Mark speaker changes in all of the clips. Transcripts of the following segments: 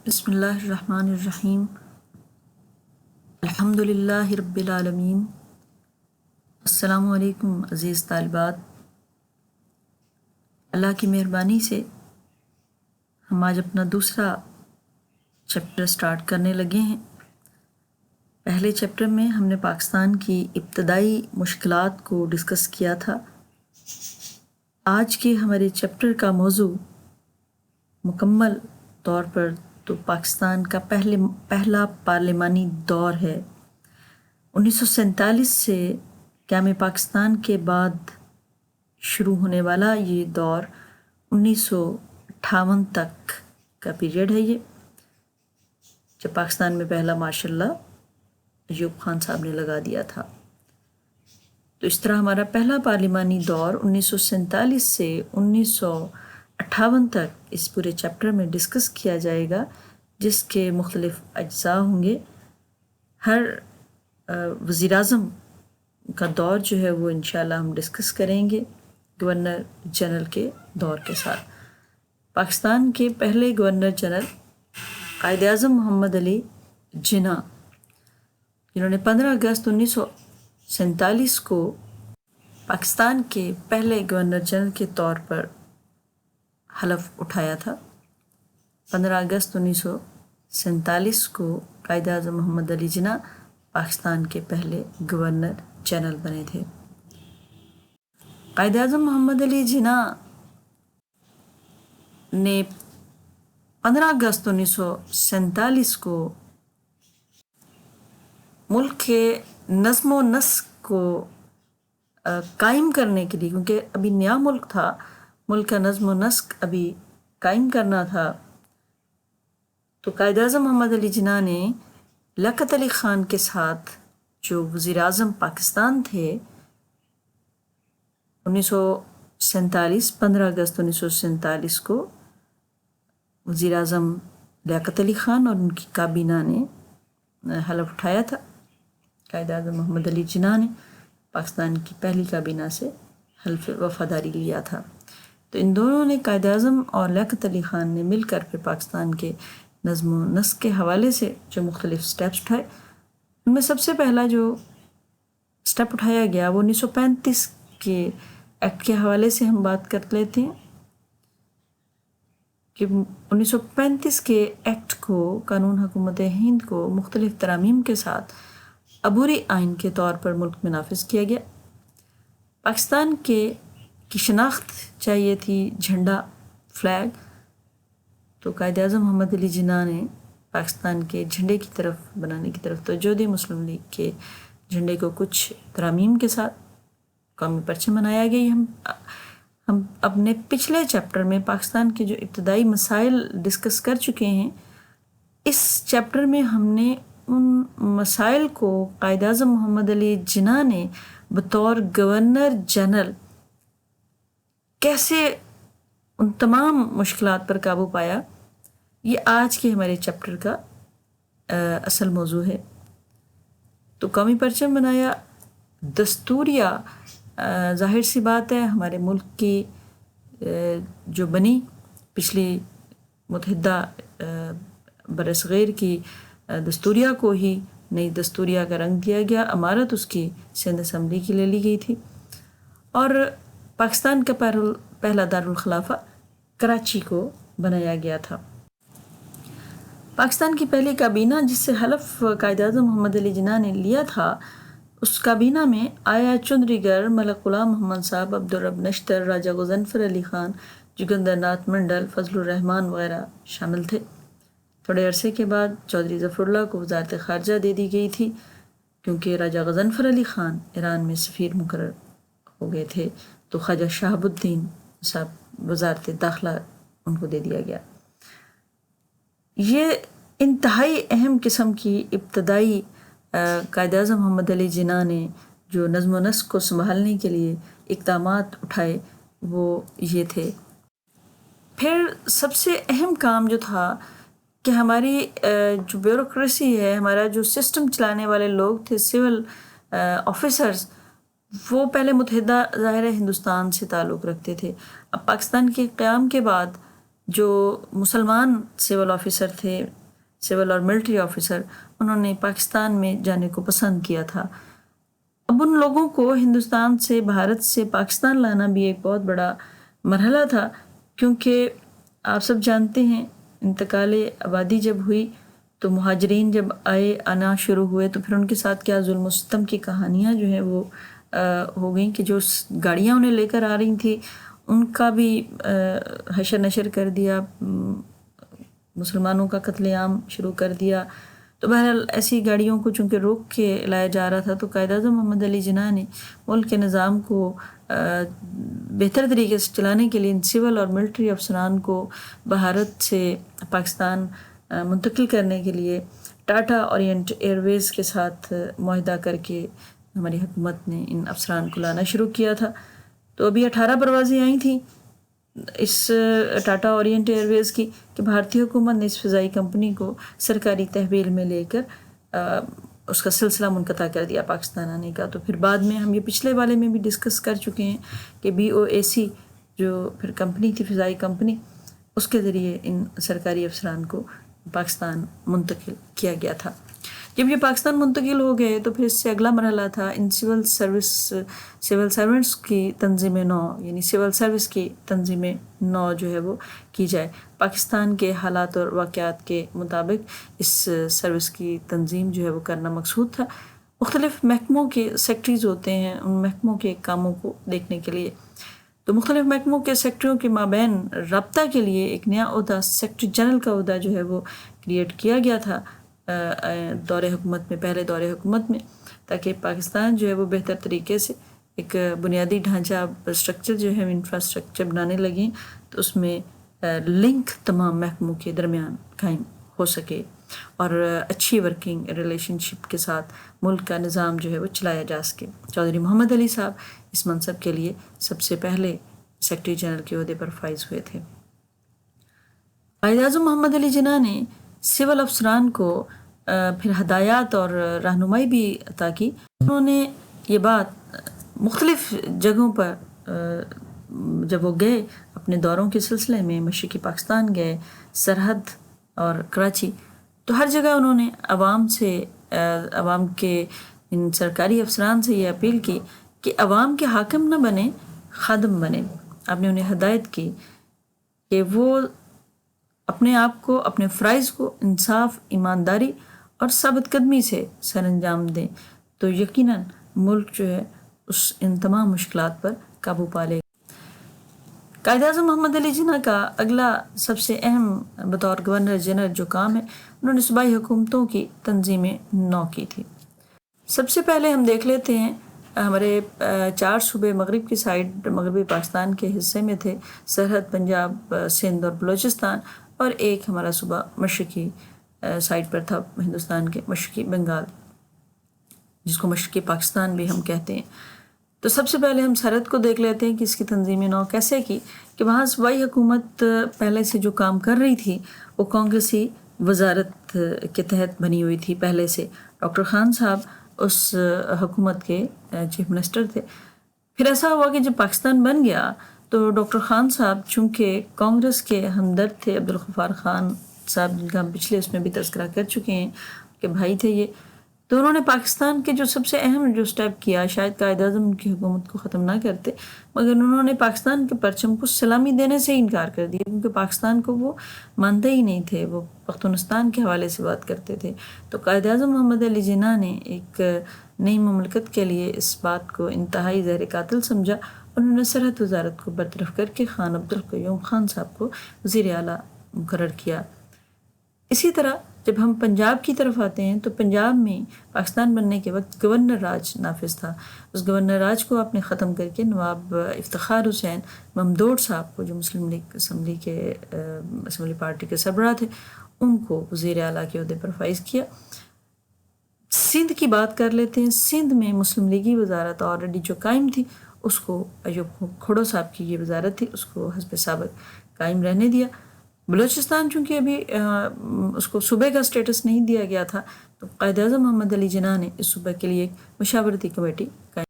Speaker 1: بسم اللہ الرحمن الرحیم الحمد للہ رب العالمین۔ السلام علیکم عزیز طالبات، اللہ کی مہربانی سے ہم آج اپنا دوسرا چیپٹر سٹارٹ کرنے لگے ہیں۔ پہلے چیپٹر میں ہم نے پاکستان کی ابتدائی مشکلات کو ڈسکس کیا تھا۔ آج کے ہمارے چیپٹر کا موضوع مکمل طور پر تو پاکستان کا پہلا پارلیمانی دور ہے۔ 1947 سے قیام پاکستان کے بعد شروع ہونے والا یہ دور 1958 تک کا پیریڈ ہے، یہ جب پاکستان میں پہلا ماشاء اللہ ایوب خان صاحب نے لگا دیا تھا۔ تو اس طرح ہمارا پہلا پارلیمانی دور 1947 سے 1958 تک اس پورے چیپٹر میں ڈسکس کیا جائے گا، جس کے مختلف اجزاء ہوں گے۔ ہر وزیر اعظم کا دور جو ہے وہ انشاءاللہ ہم ڈسکس کریں گے گورنر جنرل کے دور کے ساتھ۔ پاکستان کے پہلے گورنر جنرل قائد اعظم محمد علی جناح، جنہوں نے 15 اگست 1947 کو پاکستان کے پہلے گورنر جنرل کے طور پر حلف اٹھایا تھا۔ 15 اگست 1947 کو قائد اعظم محمد علی جناح پاکستان کے پہلے گورنر جنرل بنے تھے۔ قائد اعظم محمد علی جناح نے 15 اگست 1947 کو ملک کے نظم و نسق کو قائم کرنے کے لیے، کیونکہ ابھی نیا ملک تھا، ملک کا نظم و نسق ابھی قائم کرنا تھا، تو قائد اعظم محمد علی جناح نے لیاقت علی خان کے ساتھ، جو وزیر اعظم پاکستان تھے، 15 اگست 1947 کو وزیر اعظم لیاقت علی خان اور ان کی کابینہ نے حلف اٹھایا تھا۔ قائد اعظم محمد علی جناح نے پاکستان کی پہلی کابینہ سے حلف وفاداری لیا تھا۔ تو ان دونوں نے، قائد اعظم اور لیاقت علی خان نے مل کر پھر پاکستان کے نظم و نسق کے حوالے سے جو مختلف سٹیپس اٹھائے، ان میں سب سے پہلا جو سٹیپ اٹھایا گیا وہ 1935 کے ایکٹ کے حوالے سے ہم بات کر لیتے ہیں کہ 1935 کے ایکٹ کو، قانون حکومت ہند کو مختلف ترامیم کے ساتھ عبوری آئین کے طور پر ملک میں نافذ کیا گیا۔ پاکستان کی شناخت چاہیے تھی جھنڈا، فلیگ، تو قائد اعظم محمد علی جناح نے پاکستان کے جھنڈے کی طرف بنانے کی طرف توجہ دی۔ مسلم لیگ کے جھنڈے کو کچھ ترامیم کے ساتھ قومی پرچم بنایا گیا۔ ہم اپنے پچھلے چیپٹر میں پاکستان کے جو ابتدائی مسائل ڈسکس کر چکے ہیں، اس چیپٹر میں ہم نے ان مسائل کو قائد اعظم محمد علی جناح نے بطور گورنر جنرل کیسے ان تمام مشکلات پر قابو پایا، یہ آج کے ہمارے چیپٹر کا اصل موضوع ہے۔ تو قومی پرچم بنایا، دستوریہ، ظاہر سی بات ہے ہمارے ملک کی جو بنی پچھلی متحدہ برصغیر کی دستوریہ کو ہی نئی دستوریہ کا رنگ دیا گیا۔ امارت اس کی سندھ اسمبلی کی لے لی گئی تھی، اور پاکستان کا پہلا دارالخلافہ کراچی کو بنایا گیا تھا۔ پاکستان کی پہلی کابینہ جس سے حلف قائد اعظم محمد علی جناح نے لیا تھا، اس کابینہ میں آیا چندریگر، ملک غلام محمد صاحب، عبدالرب نشتر، راجہ غضنفر علی خان، جوگندر ناتھ منڈل، فضل الرحمان وغیرہ شامل تھے۔ تھوڑے عرصے کے بعد چودھری ظفر اللہ کو وزارت خارجہ دے دی گئی تھی، کیونکہ راجہ غضنفر علی خان ایران میں سفیر مقرر ہو گئے تھے، تو خواجہ شہاب الدین صاحب وزارت داخلہ ان کو دے دیا گیا۔ یہ انتہائی اہم قسم کی ابتدائی قائد اعظم محمد علی جناح نے جو نظم و نسق کو سنبھالنے کے لیے اقدامات اٹھائے وہ یہ تھے۔ پھر سب سے اہم کام جو تھا کہ ہماری جو بیوروکریسی ہے، ہمارا جو سسٹم چلانے والے لوگ تھے، سول آفیسرز، وہ پہلے متحدہ ظاہر ہندوستان سے تعلق رکھتے تھے۔ اب پاکستان کے قیام کے بعد جو مسلمان سول آفیسر تھے، سول اور ملٹری آفیسر، انہوں نے پاکستان میں جانے کو پسند کیا تھا۔ اب ان لوگوں کو ہندوستان سے، بھارت سے پاکستان لانا بھی ایک بہت بڑا مرحلہ تھا، کیونکہ آپ سب جانتے ہیں انتقال آبادی جب ہوئی تو مہاجرین جب آنا شروع ہوئے تو پھر ان کے ساتھ کیا ظلم و ستم کی کہانیاں جو ہیں وہ ہو گئیں کہ جو گاڑیاں انہیں لے کر آ رہی تھیں ان کا بھی حشر نشر کر دیا، مسلمانوں کا قتل عام شروع کر دیا۔ تو بہرحال ایسی گاڑیوں کو چونکہ روک کے لایا جا رہا تھا تو قائد اعظم محمد علی جناح نے ملک کے نظام کو بہتر طریقے سے چلانے کے لیے ان سول اور ملٹری افسران کو بھارت سے پاکستان منتقل کرنے کے لیے ٹاٹا اورینٹ ایئر ویز کے ساتھ معاہدہ کر کے ہماری حکومت نے ان افسران کو لانا شروع کیا تھا۔ تو ابھی 18 پروازیں آئی تھیں اس ٹاٹا اورینٹ ایئر ویز کی کہ بھارتی حکومت نے اس فضائی کمپنی کو سرکاری تحویل میں لے کر اس کا سلسلہ منقطع کر دیا پاکستان آنے کا۔ تو پھر بعد میں ہم یہ پچھلے والے میں بھی ڈسکس کر چکے ہیں کہ BOAC جو پھر کمپنی تھی، فضائی کمپنی، اس کے ذریعے ان سرکاری افسران کو پاکستان منتقل کیا گیا تھا۔ جب یہ پاکستان منتقل ہو گئے تو پھر اس سے اگلا مرحلہ تھا ان سول سرونٹس کی تنظیم نو، یعنی سول سروس کی تنظیم نو جو ہے وہ کی جائے۔ پاکستان کے حالات اور واقعات کے مطابق اس سروس کی تنظیم جو ہے وہ کرنا مقصود تھا۔ مختلف محکموں کے سیکٹریز ہوتے ہیں، ان محکموں کے کاموں کو دیکھنے کے لیے، تو مختلف محکموں کے سیکٹریوں کے مابین رابطہ کے لیے ایک نیا عہدہ، سیکٹری جنرل کا عہدہ جو ہے وہ کریٹ کیا گیا تھا دور حکومت میں، پہلے دور حکومت میں، تاکہ پاکستان جو ہے وہ بہتر طریقے سے ایک بنیادی ڈھانچہ اسٹرکچر جو ہے انفراسٹرکچر بنانے لگیں تو اس میں لنک تمام محکموں کے درمیان قائم ہو سکے اور اچھی ورکنگ ریلیشن شپ کے ساتھ ملک کا نظام جو ہے وہ چلایا جا سکے۔ چودھری محمد علی صاحب اس منصب کے لیے سب سے پہلے سیکرٹری جنرل کے عہدے پر فائز ہوئے تھے۔ قائد اعظم محمد علی جناح نے سول افسران کو پھر ہدایات اور رہنمائی بھی عطا کی۔ انہوں نے یہ بات مختلف جگہوں پر جب وہ گئے اپنے دوروں کے سلسلے میں، مشرقی پاکستان گئے، سرحد اور کراچی، تو ہر جگہ انہوں نے عوام کے ان سرکاری افسران سے یہ اپیل کی کہ عوام کے حاکم نہ بنے، خادم بنے۔ آپ نے انہیں ہدایت کی کہ وہ اپنے آپ کو، اپنے فرائض کو انصاف، ایمانداری اور ثابت قدمی سے سر انجام دیں، تو یقیناً ملک جو ہے ان تمام مشکلات پر قابو پا لے گا۔ قائد اعظم محمد علی جناح کا اگلا سب سے اہم بطور گورنر جنرل جو کام ہے، انہوں نے صوبائی حکومتوں کی تنظیم نو کی تھی۔ سب سے پہلے ہم دیکھ لیتے ہیں ہمارے 4 صوبے مغرب کی سائڈ، مغربی پاکستان کے حصے میں تھے، سرحد پنجاب، سندھ اور بلوچستان، اور ایک ہمارا صوبہ مشرقی سائڈ پر تھا ہندوستان کے، مشرقی بنگال، جس کو مشرقی پاکستان بھی ہم کہتے ہیں۔ تو سب سے پہلے ہم سرحد کو دیکھ لیتے ہیں کہ اس کی تنظیم نو کیسے کی، کہ وہاں صوبائی حکومت پہلے سے جو کام کر رہی تھی وہ کانگریسی وزارت کے تحت بنی ہوئی تھی پہلے سے۔ ڈاکٹر خان صاحب اس حکومت کے چیف منسٹر تھے۔ پھر ایسا ہوا کہ جب پاکستان بن گیا تو ڈاکٹر خان صاحب چونکہ کانگریس کے ہمدرد تھے، عبدالغفار خان صاحب جن کا ہم پچھلے اس میں بھی تذکرہ کر چکے ہیں کہ بھائی تھے یہ، تو انہوں نے پاکستان کے جو سب سے اہم جو سٹیپ کیا، شاید قائد اعظم کی حکومت کو ختم نہ کرتے مگر انہوں نے پاکستان کے پرچم کو سلامی دینے سے انکار کر دیا، کیونکہ پاکستان کو وہ مانتے ہی نہیں تھے، وہ پختونستان کے حوالے سے بات کرتے تھے۔ تو قائد اعظم محمد علی جناح نے ایک نئی مملکت کے لیے اس بات کو انتہائی زہر قاتل سمجھا، انہوں نے سرحد وزارت کو برطرف کر کے خان عبدالقیوم خان صاحب کو وزیر اعلیٰ مقرر کیا۔ اسی طرح جب ہم پنجاب کی طرف آتے ہیں تو پنجاب میں پاکستان بننے کے وقت گورنر راج نافذ تھا، اس گورنر راج کو آپ نے ختم کر کے نواب افتخار حسین ممدوڑ صاحب کو، جو مسلم لیگ اسمبلی پارٹی کے سربراہ تھے، ان کو وزیر اعلیٰ کے عہدے پر فائز کیا۔ سندھ کی بات کر لیتے ہیں۔ سندھ میں مسلم لیگی وزارت آلریڈی جو قائم تھی، اس کو ایوب کھوڑو صاحب کی یہ وزارت تھی، اس کو حسب سابق قائم رہنے دیا۔ بلوچستان چونکہ ابھی اس کو صوبے کا سٹیٹس نہیں دیا گیا تھا، تو قائد اعظم محمد علی جناح نے اس صوبے کے لیے ایک مشاورتی کمیٹی قائم۔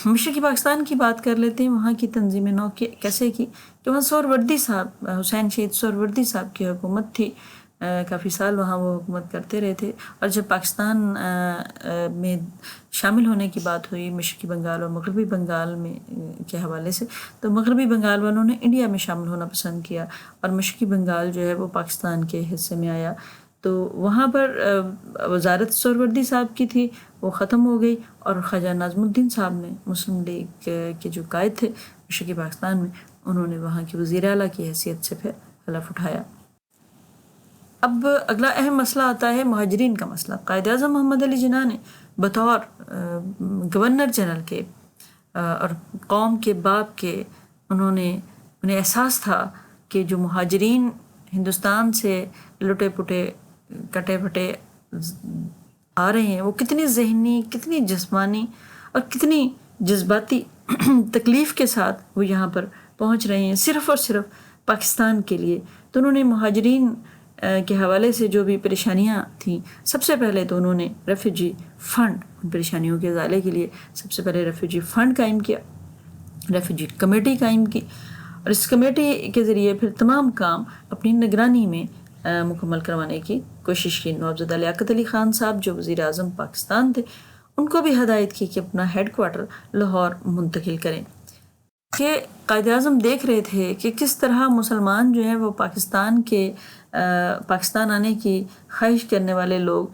Speaker 1: مشرقی پاکستان کی بات کر لیتے ہیں. وہاں کی تنظیم نو کیسے کی کہ وہاں سہروردی صاحب حسین شہید سہروردی صاحب کی حکومت تھی. کافی سال وہاں وہ حکومت کرتے رہے تھے. اور جب پاکستان میں شامل ہونے کی بات ہوئی مشرقی بنگال اور مغربی بنگال میں کے حوالے سے، تو مغربی بنگال والوں نے انڈیا میں شامل ہونا پسند کیا اور مشرقی بنگال جو ہے وہ پاکستان کے حصے میں آیا. تو وہاں پر وزارت سہروردی صاحب کی تھی، وہ ختم ہو گئی، اور خواجہ نظم الدین صاحب نے مسلم لیگ کے جو قائد تھے مشرقی پاکستان میں، انہوں نے وہاں کی وزیر اعلیٰ کی حیثیت سے پھر حلف اٹھایا. اب اگلا اہم مسئلہ آتا ہے مہاجرین کا مسئلہ. قائد اعظم محمد علی جناح نے بطور گورنر جنرل کے اور قوم کے باپ کے انہیں احساس تھا کہ جو مہاجرین ہندوستان سے لٹے پٹے کٹے پھٹے آ رہے ہیں وہ کتنی ذہنی، کتنی جسمانی اور کتنی جذباتی تکلیف کے ساتھ وہ یہاں پر پہنچ رہے ہیں صرف اور صرف پاکستان کے لیے. تو انہوں نے مہاجرین کے حوالے سے جو بھی پریشانیاں تھیں، سب سے پہلے تو انہوں نے ریفیوجی فنڈ، ان پریشانیوں کے ازالے کے لیے سب سے پہلے ریفیوجی فنڈ قائم کیا، ریفیوجی کمیٹی قائم کی، اور اس کمیٹی کے ذریعے پھر تمام کام اپنی نگرانی میں مکمل کروانے کی کوشش کی. نوابزدہ لیاقت علی خان صاحب جو وزیر اعظم پاکستان تھے، ان کو بھی ہدایت کی کہ اپنا ہیڈ کوارٹر لاہور منتقل کریں. کہ قائد اعظم دیکھ رہے تھے کہ کس طرح مسلمان جو ہیں وہ پاکستان آنے کی خواہش کرنے والے لوگ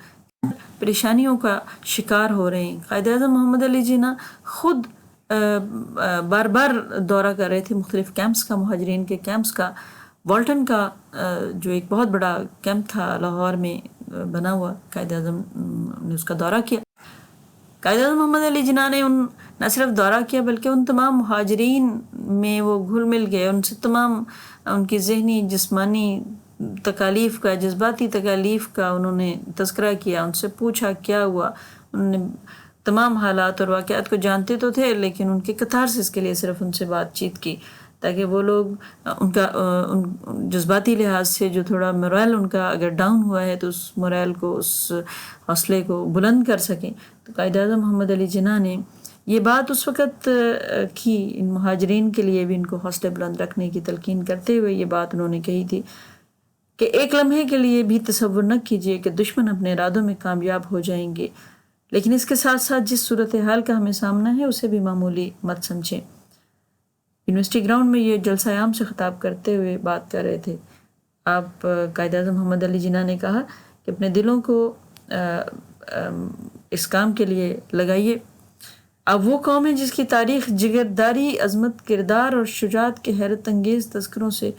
Speaker 1: پریشانیوں کا شکار ہو رہے ہیں. قائد اعظم محمد علی جناح خود بار بار دورہ کر رہے تھے مختلف کیمپس کا، مہاجرین کے کیمپس کا. والٹن کا جو ایک بہت بڑا کیمپ تھا لاہور میں بنا ہوا، قائد اعظم نے اس کا دورہ کیا. قائد اعظم محمد علی جناح نے نہ صرف دورہ کیا بلکہ ان تمام مہاجرین میں وہ گھل مل گئے، ان سے تمام ان کی ذہنی جسمانی تکالیف کا، جذباتی تکالیف کا انہوں نے تذکرہ کیا، ان سے پوچھا کیا ہوا. انہوں نے تمام حالات اور واقعات کو جانتے تو تھے لیکن ان کے کتھارسس کے لیے صرف ان سے بات چیت کی تاکہ وہ لوگ ان جذباتی لحاظ سے جو تھوڑا مورائل ان کا اگر ڈاؤن ہوا ہے تو اس مورائل کو، اس حوصلے کو بلند کر سکیں. تو قائد اعظم محمد علی جناح نے یہ بات اس وقت کی، ان مہاجرین کے لیے بھی ان کو حوصلے بلند رکھنے کی تلقین کرتے ہوئے یہ بات انہوں نے کہی تھی کہ ایک لمحے کے لیے بھی تصور نہ کیجیے کہ دشمن اپنے ارادوں میں کامیاب ہو جائیں گے، لیکن اس کے ساتھ ساتھ جس صورتحال کا ہمیں سامنا ہے اسے بھی معمولی مت سمجھیں. یونیورسٹی گراؤنڈ میں یہ جلسہ عام سے خطاب کرتے ہوئے بات کر رہے تھے آپ. قائد اعظم محمد علی جناح نے کہا کہ اپنے دلوں کو اس کام کے لیے لگائیے. اب وہ قوم ہے جس کی تاریخ جگرداری، عظمت، کردار اور شجاعت کے حیرت انگیز تذکروں سے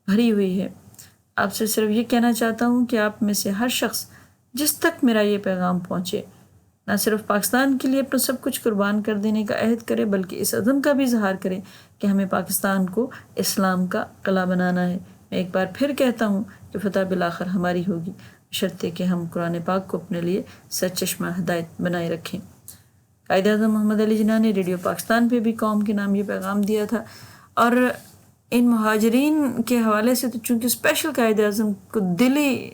Speaker 1: بھری ہوئی ہے. آپ سے صرف یہ کہنا چاہتا ہوں کہ آپ میں سے ہر شخص جس تک میرا یہ پیغام پہنچے نہ صرف پاکستان کے لیے اپنا سب کچھ قربان کر دینے کا عہد کرے بلکہ اس عزم کا بھی اظہار کرے کہ ہمیں پاکستان کو اسلام کا قلعہ بنانا ہے. میں ایک بار پھر کہتا ہوں کہ فتح بالآخر ہماری ہوگی، بشرطے کہ ہم قرآن پاک کو اپنے لیے سرچشمہ ہدایت بنائے رکھیں. قائد اعظم محمد علی جناح نے ریڈیو پاکستان پہ بھی قوم کے نام یہ پیغام دیا تھا. اور ان مہاجرین کے حوالے سے تو چونکہ اسپیشل قائد اعظم کو دلی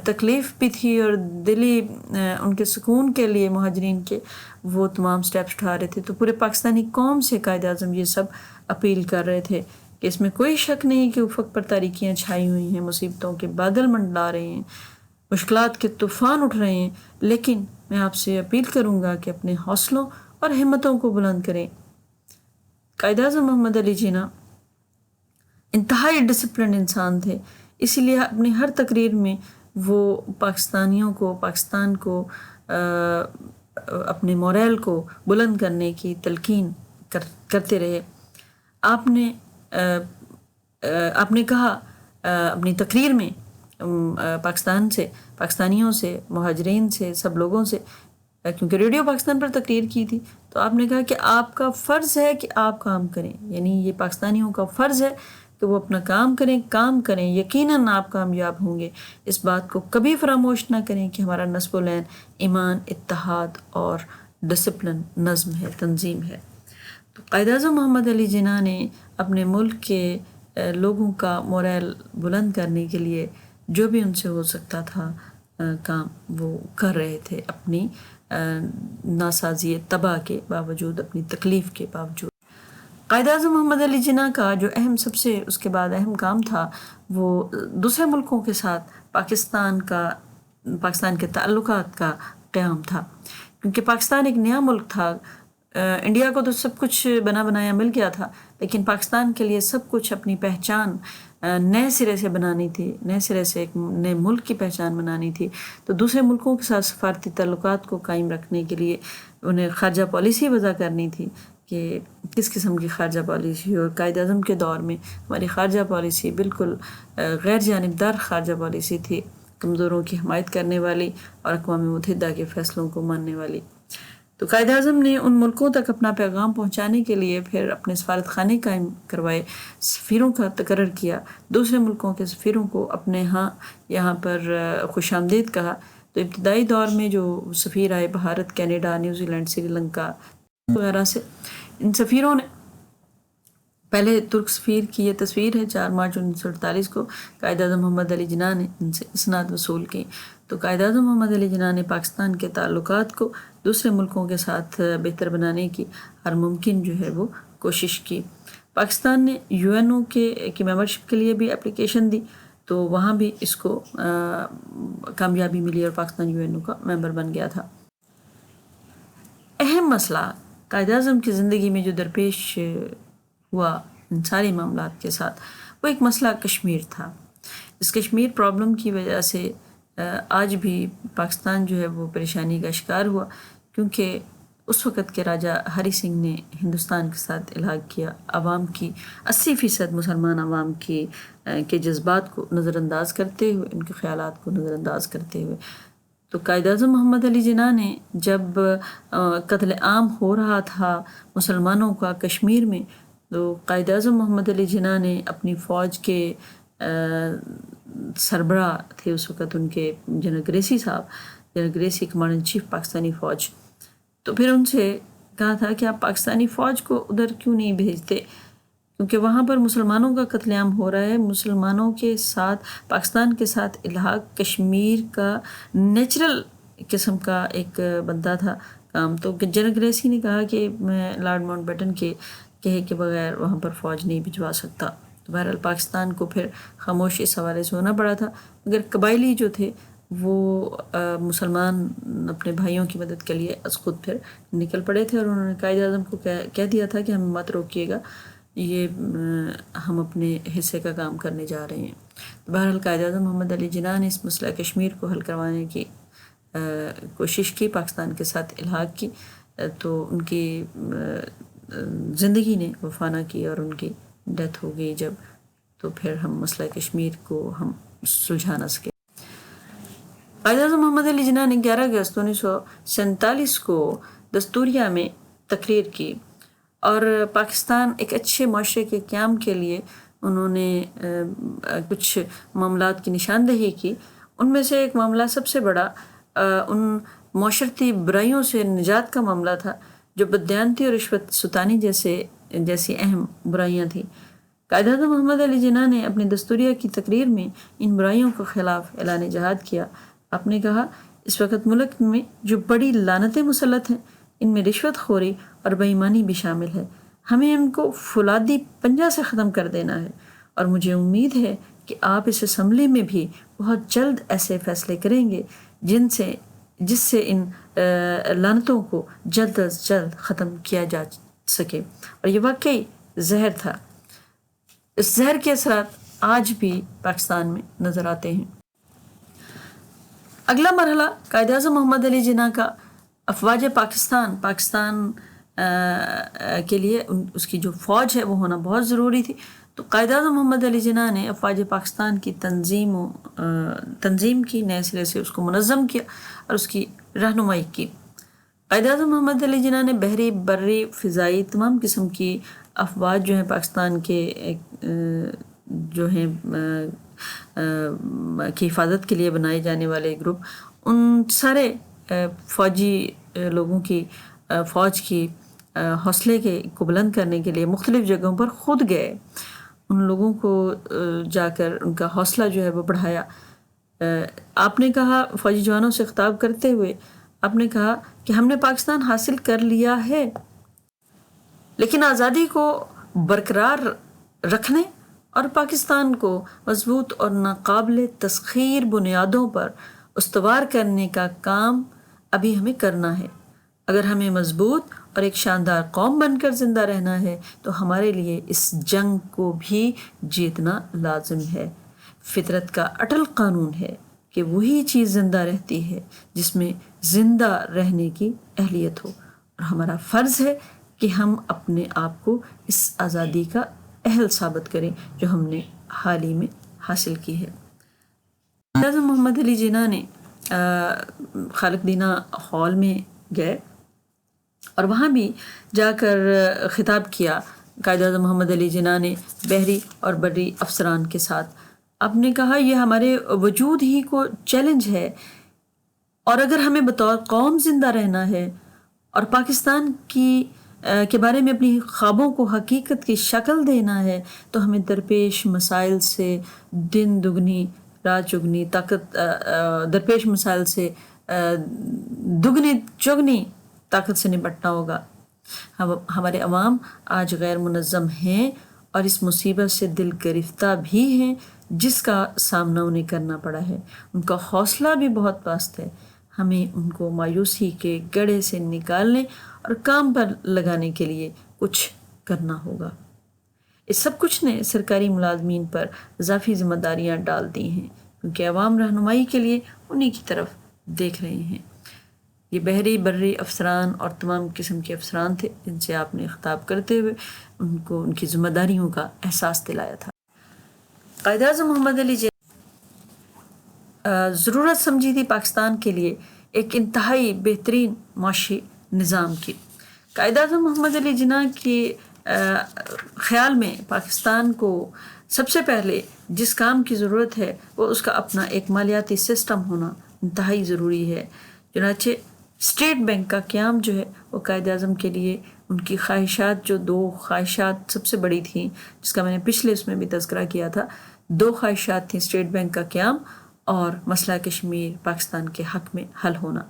Speaker 1: تکلیف بھی تھی اور دلی ان کے سکون کے لیے مہاجرین کے وہ تمام سٹیپس اٹھا رہے تھے، تو پورے پاکستانی قوم سے قائد اعظم یہ سب اپیل کر رہے تھے کہ اس میں کوئی شک نہیں کہ افق پر تاریکیاں چھائی ہوئی ہیں، مصیبتوں کے بادل منڈلا رہے ہیں، مشکلات کے طوفان اٹھ رہے ہیں، لیکن میں آپ سے اپیل کروں گا کہ اپنے حوصلوں اور ہمتوں کو بلند کریں. قائد اعظم محمد علی جناح انتہائی ڈسپلن انسان تھے، اسی لیے اپنی ہر تقریر میں وہ پاکستانیوں کو، پاکستان کو، اپنے مورائل کو بلند کرنے کی تلقین کرتے رہے. آپ نے کہا اپنی تقریر میں پاکستان سے، پاکستانیوں سے، مہاجرین سے، سب لوگوں سے، کیونکہ ریڈیو پاکستان پر تقریر کی تھی، تو آپ نے کہا کہ آپ کا فرض ہے کہ آپ کام کریں، یعنی یہ پاکستانیوں کا فرض ہے کہ وہ اپنا کام کریں، یقیناً آپ کامیاب ہوں گے. اس بات کو کبھی فراموش نہ کریں کہ ہمارا نصب العین ایمان، اتحاد اور ڈسپلن، نظم ہے، تنظیم ہے. تو قائد اعظم محمد علی جناح نے اپنے ملک کے لوگوں کا مورائل بلند کرنے کے لیے جو بھی ان سے ہو سکتا تھا کام وہ کر رہے تھے اپنی ناسازی تباہ کے باوجود، اپنی تکلیف کے باوجود۔ قائد اعظم محمد علی جناح کا جو سب سے اس کے بعد اہم کام تھا وہ دوسرے ملکوں کے ساتھ پاکستان کے تعلقات کا قیام تھا، کیونکہ پاکستان ایک نیا ملک تھا۔ انڈیا کو تو سب کچھ بنا بنایا مل گیا تھا، لیکن پاکستان کے لیے سب کچھ اپنی پہچان نئے سرے سے بنانی تھی، نئے سرے سے ایک نئے ملک کی پہچان بنانی تھی۔ تو دوسرے ملکوں کے ساتھ سفارتی تعلقات کو قائم رکھنے کے لیے انہیں خارجہ پالیسی وضع کرنی تھی کہ کس قسم کی خارجہ پالیسی، اور قائد اعظم کے دور میں ہماری خارجہ پالیسی بالکل غیر جانبدار خارجہ پالیسی تھی، کمزوروں کی حمایت کرنے والی اور اقوام متحدہ کے فیصلوں کو ماننے والی۔ تو قائد اعظم نے ان ملکوں تک اپنا پیغام پہنچانے کے لیے پھر اپنے سفارت خانے قائم کروائے، سفیروں کا تقرر کیا، دوسرے ملکوں کے سفیروں کو اپنے یہاں پر خوش آمدید کہا۔ تو ابتدائی دور میں جو سفیر آئے Bharat, Canada, New Zealand, Sri Lanka وغیرہ سے، ان سفیروں نے پہلے ترک سفیر کی یہ تصویر ہے 4 مارچ 1948 کو قائد اعظم محمد علی جناح نے ان سے اسناد وصول کی۔ تو قائد اعظم محمد علی جناح نے پاکستان کے تعلقات کو دوسرے ملکوں کے ساتھ بہتر بنانے کی ہر ممکن وہ کوشش کی۔ پاکستان نے UN کی ممبرشپ کے لیے بھی اپلیکیشن دی، تو وہاں بھی اس کو کامیابی ملی اور پاکستان UN کا ممبر بن گیا تھا۔ اہم مسئلہ قائد اعظم کی زندگی میں جو درپیش ہوا ان سارے معاملات کے ساتھ، وہ ایک مسئلہ کشمیر تھا۔ اس کشمیر پرابلم کی وجہ سے آج بھی پاکستان وہ پریشانی کا شکار ہوا، کیونکہ اس وقت کے راجہ ہری سنگھ نے ہندوستان کے ساتھ الحاق کیا، عوام کی 80% مسلمان عوام کے جذبات کو نظر انداز کرتے ہوئے، ان کے خیالات کو نظر انداز کرتے ہوئے۔ تو قائد اعظم محمد علی جناح نے جب قتل عام ہو رہا تھا مسلمانوں کا کشمیر میں، تو قائد اعظم محمد علی جناح نے اپنی فوج کے سربراہ تھے اس وقت ان کے جنرل گریسی صاحب، general Gracey commander in chief Pakistani فوج، تو پھر ان سے کہا تھا کہ آپ پاکستانی فوج کو ادھر کیوں نہیں بھیجتے، کیونکہ وہاں پر مسلمانوں کا قتل عام ہو رہا ہے، مسلمانوں کے ساتھ پاکستان کے ساتھ الحاق کشمیر کا نیچرل قسم کا ایک بندہ تھا کام۔ تو جنرل گریسی نے کہا کہ میں لارڈ ماؤنٹ بیٹن کے کہے کے بغیر وہاں پر فوج نہیں بھجوا سکتا۔ تو بہرحال پاکستان کو پھر خاموش اس حوالے سے ہونا پڑا تھا، مگر قبائلی جو تھے وہ مسلمان اپنے بھائیوں کی مدد کے لیے از خود پھر نکل پڑے تھے، اور انہوں نے قائد اعظم کو کہہ دیا تھا کہ ہمیں مت روکیے گا، یہ ہم اپنے حصے کا کام کرنے جا رہے ہیں۔ بہرحال قائد اعظم محمد علی جناح نے اس مسئلہ کشمیر کو حل کروانے کی کوشش کی، پاکستان کے ساتھ الحاق کی، تو ان کی زندگی نے وفا نہ کی اور ان کی ڈیتھ ہو گئی جب، تو پھر ہم مسئلہ کشمیر کو ہم سلجھا نہ سکے۔ قائد اعظم محمد علی جناح نے 11 اگست 1947 کو دستوریہ میں تقریر کی، اور پاکستان ایک اچھے معاشرے کے قیام کے لیے انہوں نے کچھ معاملات کی نشاندہی کی۔ ان میں سے ایک معاملہ سب سے بڑا ان معاشرتی برائیوں سے نجات کا معاملہ تھا جو بددیانتی اور رشوت ستانی جیسی اہم برائیاں تھیں۔ قائد اعظم محمد علی جناح نے اپنی دستوریہ کی تقریر میں ان برائیوں کے خلاف اعلان جہاد کیا۔ آپ نے کہا، اس وقت ملک میں جو بڑی لعنتیں مسلط ہیں، ان میں رشوت خوری اور بے ایمانی بھی شامل ہے، ہمیں ان کو فولادی پنجہ سے ختم کر دینا ہے، اور مجھے امید ہے کہ آپ اس اسمبلی میں بھی بہت جلد ایسے فیصلے کریں گے جس سے ان لعنتوں کو جلد از جلد ختم کیا جا سکے۔ اور یہ واقعی زہر تھا، اس زہر کے اثرات آج بھی پاکستان میں نظر آتے ہیں۔ اگلا مرحلہ قائد اعظم محمد علی جناح کا افواج پاکستان کے لیے اس کی جو فوج ہے وہ ہونا بہت ضروری تھی۔ تو قائد اعظم محمد علی جناح نے افواج پاکستان کی تنظیم کی، نئے سرے سے اس کو منظم کیا اور اس کی رہنمائی کی۔ قائد اعظم محمد علی جناح نے بحری، بری، فضائی تمام قسم کی افواج جو ہیں پاکستان کے کی حفاظت کے لیے بنائے جانے والے گروپ، ان سارے فوجی لوگوں کی فوج کی حوصلے کو بلند کرنے کے لیے مختلف جگہوں پر خود گئے، ان لوگوں کو جا کر ان کا حوصلہ وہ بڑھایا۔ آپ نے کہا، فوجی جوانوں سے خطاب کرتے ہوئے آپ نے کہا کہ ہم نے پاکستان حاصل کر لیا ہے، لیکن آزادی کو برقرار رکھنے اور پاکستان کو مضبوط اور ناقابل تسخیر بنیادوں پر استوار کرنے کا کام ابھی ہمیں کرنا ہے۔ اگر ہمیں مضبوط اور ایک شاندار قوم بن کر زندہ رہنا ہے تو ہمارے لیے اس جنگ کو بھی جیتنا لازم ہے۔ فطرت کا اٹل قانون ہے کہ وہی چیز زندہ رہتی ہے جس میں زندہ رہنے کی اہلیت ہو، اور ہمارا فرض ہے کہ ہم اپنے آپ کو اس آزادی کا اہل ثابت کریں جو ہم نے حال ہی میں حاصل کی ہے۔ قائد اعظم محمد علی جناح نے خالق دینہ ہال میں گئے اور وہاں بھی جا کر خطاب کیا۔ قائد اعظم محمد علی جناح نے بحری اور بری افسران کے ساتھ آپ نے کہا یہ ہمارے وجود ہی کو چیلنج ہے، اور اگر ہمیں بطور قوم زندہ رہنا ہے اور پاکستان کے بارے میں اپنی خوابوں کو حقیقت کی شکل دینا ہے تو ہمیں درپیش مسائل سے دن دگنی رات چگنی درپیش مسائل سے دگنی چگنی طاقت سے نپٹنا ہوگا۔ ہمارے عوام آج غیر منظم ہیں اور اس مصیبت سے دل گرفتہ بھی ہیں جس کا سامنا انہیں کرنا پڑا ہے۔ ان کا حوصلہ بھی بہت پست ہے۔ ہمیں ان کو مایوسی کے گڑھے سے نکالنے اور کام پر لگانے کے لیے کچھ کرنا ہوگا۔ اس سب کچھ نے سرکاری ملازمین پر اضافی ذمہ داریاں ڈال دی ہیں کیونکہ عوام رہنمائی کے لیے انہی کی طرف دیکھ رہے ہیں۔ یہ بحری بری افسران اور تمام قسم کے افسران تھے جن سے آپ نے خطاب کرتے ہوئے ان کو ان کی ذمہ داریوں کا احساس دلایا تھا۔ قائد اعظم محمد علی جناح ضرورت سمجھی تھی پاکستان کے لیے ایک انتہائی بہترین معاشی نظام کی۔ قائد اعظم محمد علی جناح کے خیال میں پاکستان کو سب سے پہلے جس کام کی ضرورت ہے وہ اس کا اپنا ایک مالیاتی سسٹم ہونا انتہائی ضروری ہے۔ چنانچہ اسٹیٹ بینک کا قیام جو ہے وہ قائد اعظم کے لیے ان کی خواہشات، جو 2 خواہشات سب سے بڑی تھیں جس کا میں نے پچھلے اس میں بھی تذکرہ کیا تھا، 2 خواہشات تھیں، اسٹیٹ بینک کا قیام اور مسئلہ کشمیر پاکستان کے حق میں حل ہونا۔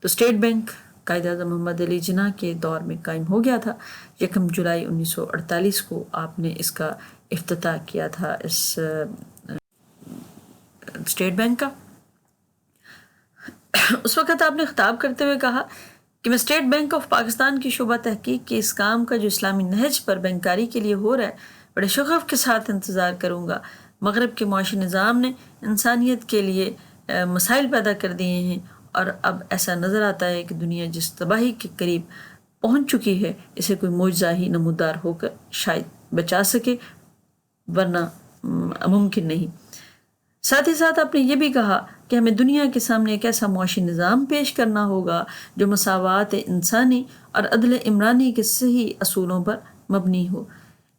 Speaker 1: تو اسٹیٹ بینک قائد اعظم محمد علی جناح کے دور میں قائم ہو گیا تھا۔ 1 جولائی 1948 کو آپ نے اس کا افتتاح کیا تھا، اس اسٹیٹ بینک کا۔ اس وقت آپ نے خطاب کرتے ہوئے کہا کہ میں اسٹیٹ بینک آف پاکستان کی شعبہ تحقیق کے اس کام کا جو اسلامی نہج پر بینکاری کے لیے ہو رہا ہے بڑے شغف کے ساتھ انتظار کروں گا۔ مغرب کے معاشی نظام نے انسانیت کے لیے مسائل پیدا کر دیے ہیں، اور اب ایسا نظر آتا ہے کہ دنیا جس تباہی کے قریب پہنچ چکی ہے اسے کوئی معجزہ ہی نمودار ہو کر شاید بچا سکے، ورنہ ممکن نہیں۔ ساتھ ہی ساتھ آپ نے یہ بھی کہا کہ ہمیں دنیا کے سامنے ایک ایسا معاشی نظام پیش کرنا ہوگا جو مساوات انسانی اور عدل عمرانی کے صحیح اصولوں پر مبنی ہو۔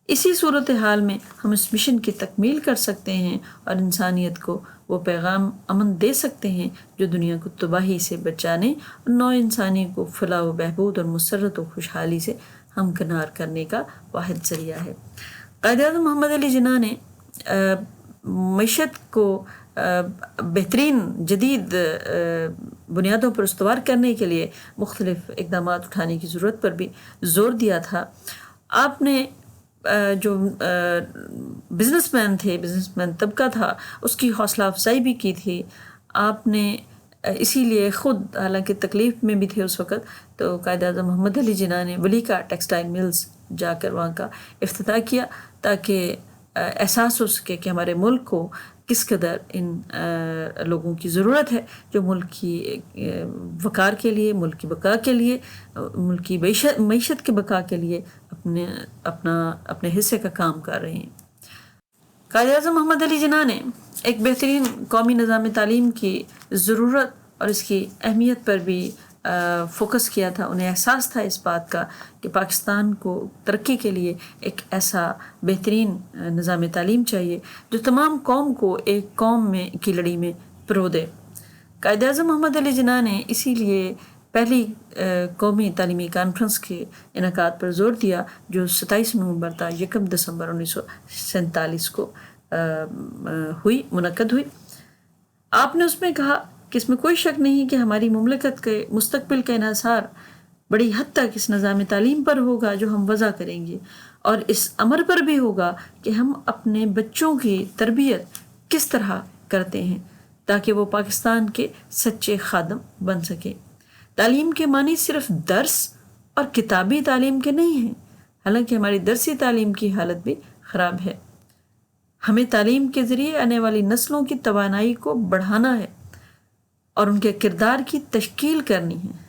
Speaker 1: اسی صورتحال میں ہم اس مشن کی تکمیل کر سکتے ہیں اور انسانیت کو وہ پیغام امن دے سکتے ہیں جو دنیا کو تباہی سے بچانے اور نوع انسانی کو فلاح و بہبود اور مسرت و خوشحالی سے ہمکنار کرنے کا واحد ذریعہ ہے۔ قائد اعظم محمد علی جناح نے معیشت کو بہترین جدید بنیادوں پر استوار کرنے کے لیے مختلف اقدامات اٹھانے کی ضرورت پر بھی زور دیا تھا۔ آپ نے جو بزنس مین طبقہ تھا اس کی حوصلہ افزائی بھی کی تھی۔ آپ نے اسی لیے خود، حالانکہ تکلیف میں بھی تھے اس وقت، تو قائد اعظم محمد علی جناح نے ولیکا ٹیکسٹائل ملز جا کر وہاں کا افتتاح کیا تاکہ احساس ہو سکے کہ ہمارے ملک کو کس قدر ان لوگوں کی ضرورت ہے جو ملک کی وقار کے لیے، ملک کی بقا کے لیے، ملک کی معیشت کے بقا کے لیے اپنے حصے کا کام کر رہے ہیں۔ قائد اعظم محمد علی جناح نے ایک بہترین قومی نظام تعلیم کی ضرورت اور اس کی اہمیت پر بھی فوکس کیا تھا۔ انہیں احساس تھا اس بات کا کہ پاکستان کو ترقی کے لیے ایک ایسا بہترین نظام تعلیم چاہیے جو تمام قوم کو ایک قوم کی لڑی میں پرو دے۔ قائد اعظم محمد علی جناح نے اسی لیے پہلی قومی تعلیمی کانفرنس کے انعقاد پر زور دیا جو 27 نومبر تا 1 دسمبر 1947 کو منعقد ہوئی۔ آپ نے اس میں کہا کہ اس میں کوئی شک نہیں کہ ہماری مملکت کے مستقبل کا انحصار بڑی حد تک اس نظام تعلیم پر ہوگا جو ہم وضع کریں گے، اور اس امر پر بھی ہوگا کہ ہم اپنے بچوں کی تربیت کس طرح کرتے ہیں تاکہ وہ پاکستان کے سچے خادم بن سکیں۔ تعلیم کے معنی صرف درس اور کتابی تعلیم کے نہیں ہیں، حالانکہ ہماری درسی تعلیم کی حالت بھی خراب ہے۔ ہمیں تعلیم کے ذریعے آنے والی نسلوں کی توانائی کو بڑھانا ہے اور ان کے کردار کی تشکیل کرنی ہے۔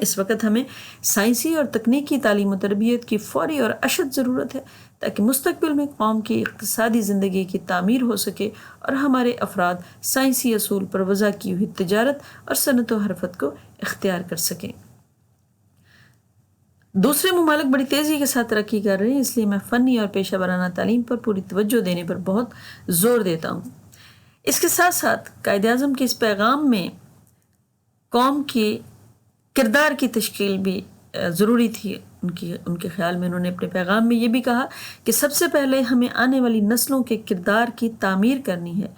Speaker 1: اس وقت ہمیں سائنسی اور تکنیکی تعلیم و تربیت کی فوری اور اشد ضرورت ہے تاکہ مستقبل میں قوم کی اقتصادی زندگی کی تعمیر ہو سکے اور ہمارے افراد سائنسی اصول پر وضع کی ہوئی تجارت اور صنعت و حرفت کو اختیار کر سکیں۔ دوسرے ممالک بڑی تیزی کے ساتھ ترقی کر رہے ہیں، اس لیے میں فنی اور پیشہ ورانہ تعلیم پر پوری توجہ دینے پر بہت زور دیتا ہوں۔ اس کے ساتھ ساتھ قائد اعظم کے اس پیغام میں قوم کی کردار کی تشکیل بھی ضروری تھی۔ ان کے خیال میں انہوں نے اپنے پیغام میں یہ بھی کہا کہ سب سے پہلے ہمیں آنے والی نسلوں کے کردار کی تعمیر کرنی ہے،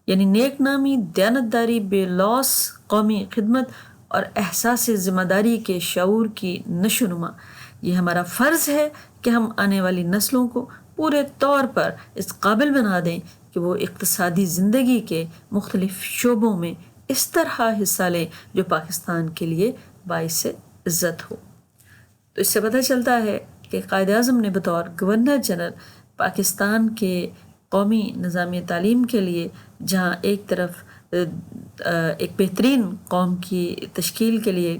Speaker 1: یعنی نیک نامی، دیانتداری، بے لوث قومی خدمت اور احساس ذمہ داری کے شعور کی نشو و نما۔ یہ ہمارا فرض ہے کہ ہم آنے والی نسلوں کو پورے طور پر اس قابل بنا دیں کہ وہ اقتصادی زندگی کے مختلف شعبوں میں اس طرح حصہ لیں جو پاکستان کے لیے باعث عزت ہو۔ تو اس سے پتہ چلتا ہے کہ قائد اعظم نے بطور گورنر جنرل پاکستان کے قومی نظام تعلیم کے لیے جہاں ایک طرف ایک بہترین قوم کی تشکیل کے لیے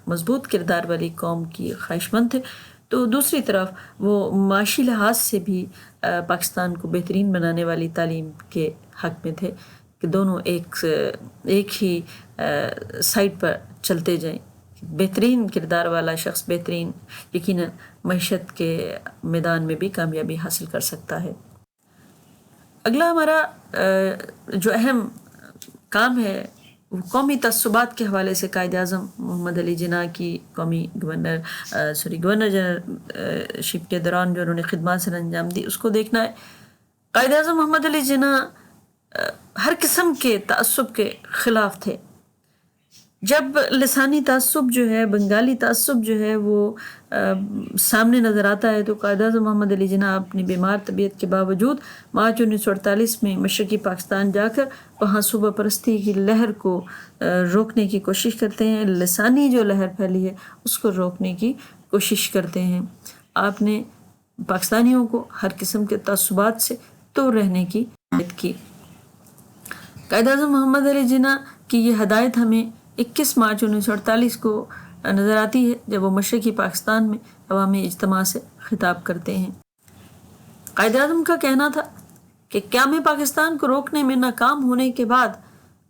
Speaker 1: مضبوط کردار والی قوم کی خواہش مند تھے، تو دوسری طرف وہ معاشی لحاظ سے بھی پاکستان کو بہترین بنانے والی تعلیم کے حق میں تھے کہ دونوں ایک ہی سائٹ پر چلتے جائیں۔ بہترین کردار والا شخص یقیناً معیشت کے میدان میں بھی کامیابی حاصل کر سکتا ہے۔ اگلا ہمارا جو اہم کام ہے وہ قومی تعصبات کے حوالے سے قائد اعظم محمد علی جناح کی گورنر جنرل شپ کے دوران جو انہوں نے خدمات سر انجام دی اس کو دیکھنا ہے۔ قائد اعظم محمد علی جناح ہر قسم کے تعصب کے خلاف تھے۔ جب لسانی تعصب جو ہے، بنگالی تعصب جو ہے وہ سامنے نظر آتا ہے تو قائد اعظم محمد علی جناح اپنی بیمار طبیعت کے باوجود مارچ 1948 میں مشرقی پاکستان جا کر وہاں صوبہ پرستی کی لہر کو روکنے کی کوشش کرتے ہیں، لسانی جو لہر پھیلی ہے اس کو روکنے کی کوشش کرتے ہیں۔ آپ نے پاکستانیوں کو ہر قسم کے تعصبات سے دور رہنے کی ہدایت کی۔ قائد اعظم محمد علی جناح کی یہ ہدایت ہمیں 21 مارچ 1948 کو نظر آتی ہے جب وہ مشرقی پاکستان میں عوامی اجتماع سے خطاب کرتے ہیں۔ قائد اعظم کا کہنا تھا کہ قیام پاکستان کو روکنے میں ناکام ہونے کے بعد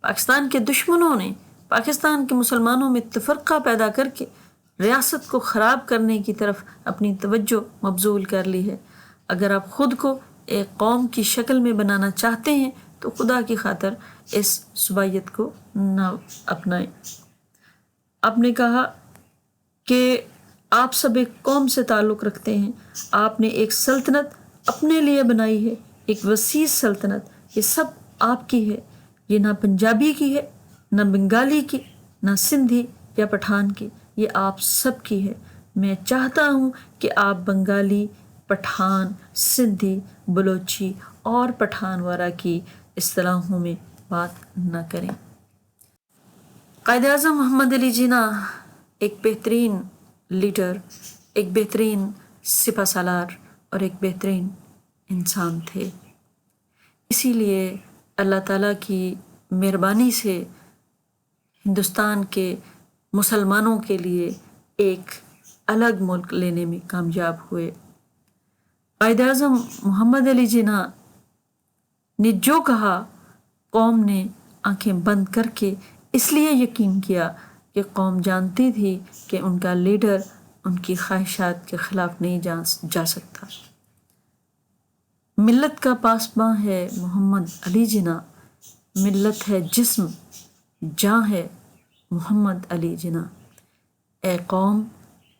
Speaker 1: پاکستان کے دشمنوں نے پاکستان کے مسلمانوں میں تفرقہ پیدا کر کے ریاست کو خراب کرنے کی طرف اپنی توجہ مبذول کر لی ہے۔ اگر آپ خود کو ایک قوم کی شکل میں بنانا چاہتے ہیں تو خدا کی خاطر اس صبائیت کو نہ اپنائیں۔ آپ نے کہا کہ آپ سب ایک قوم سے تعلق رکھتے ہیں، آپ نے ایک سلطنت اپنے لیے بنائی ہے، ایک وسیع سلطنت، یہ سب آپ کی ہے، یہ نہ پنجابی کی ہے، نہ بنگالی کی، نہ سندھی یا پٹھان کی، یہ آپ سب کی ہے۔ میں چاہتا ہوں کہ آپ بنگالی، پٹھان، سندھی، بلوچی اور پٹھان وارہ کی اصطلاحوں میں بات نہ کریں۔ قائد اعظم محمد علی جناح ایک بہترین لیڈر، ایک بہترین سپہ سالار اور ایک بہترین انسان تھے۔ اسی لیے اللہ تعالیٰ کی مہربانی سے ہندوستان کے مسلمانوں کے لیے ایک الگ ملک لینے میں کامیاب ہوئے۔ قائد اعظم محمد علی جناح نے جو کہا قوم نے آنکھیں بند کر کے اس لیے یقین کیا کہ قوم جانتی تھی کہ ان کا لیڈر ان کی خواہشات کے خلاف نہیں جا سکتا۔ ملت کا پاسباں ہے محمد علی جناح، ملت ہے جسم، جاں ہے محمد علی جناح۔ اے قوم،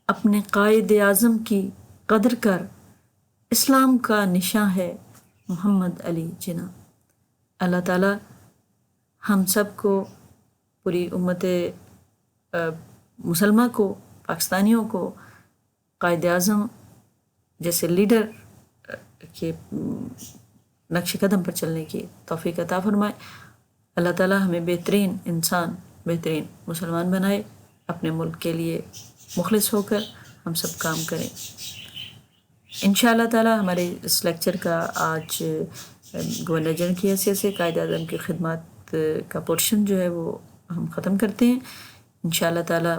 Speaker 1: اپنے قائد اعظم کی قدر کر، اسلام کا نشاں ہے محمد علی جناح۔ اللہ تعالیٰ ہم سب کو پوری امت مسلمہ کو، پاکستانیوں کو قائد اعظم جیسے لیڈر کے نقش قدم پر چلنے کی توفیق عطا فرمائے۔ اللہ تعالیٰ ہمیں بہترین انسان، بہترین مسلمان بنائے، اپنے ملک کے لیے مخلص ہو کر ہم سب کام کریں۔ انشاءاللہ تعالیٰ ہمارے اس لیکچر کا آج گورنر جنرل کی حیثیت سے قائد اعظم کی خدمات کا پورشن جو ہے وہ ہم ختم کرتے ہیں۔ انشاءاللہ تعالیٰ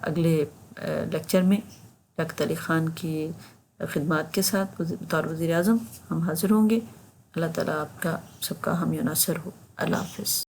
Speaker 1: اگلے لیکچر میں ڈاکٹر علی خان کی خدمات کے ساتھ بطور وزیر اعظم ہم حاضر ہوں گے۔ اللہ تعالیٰ آپ کا سب کا حامی و ناصر ہو۔ اللہ حافظ۔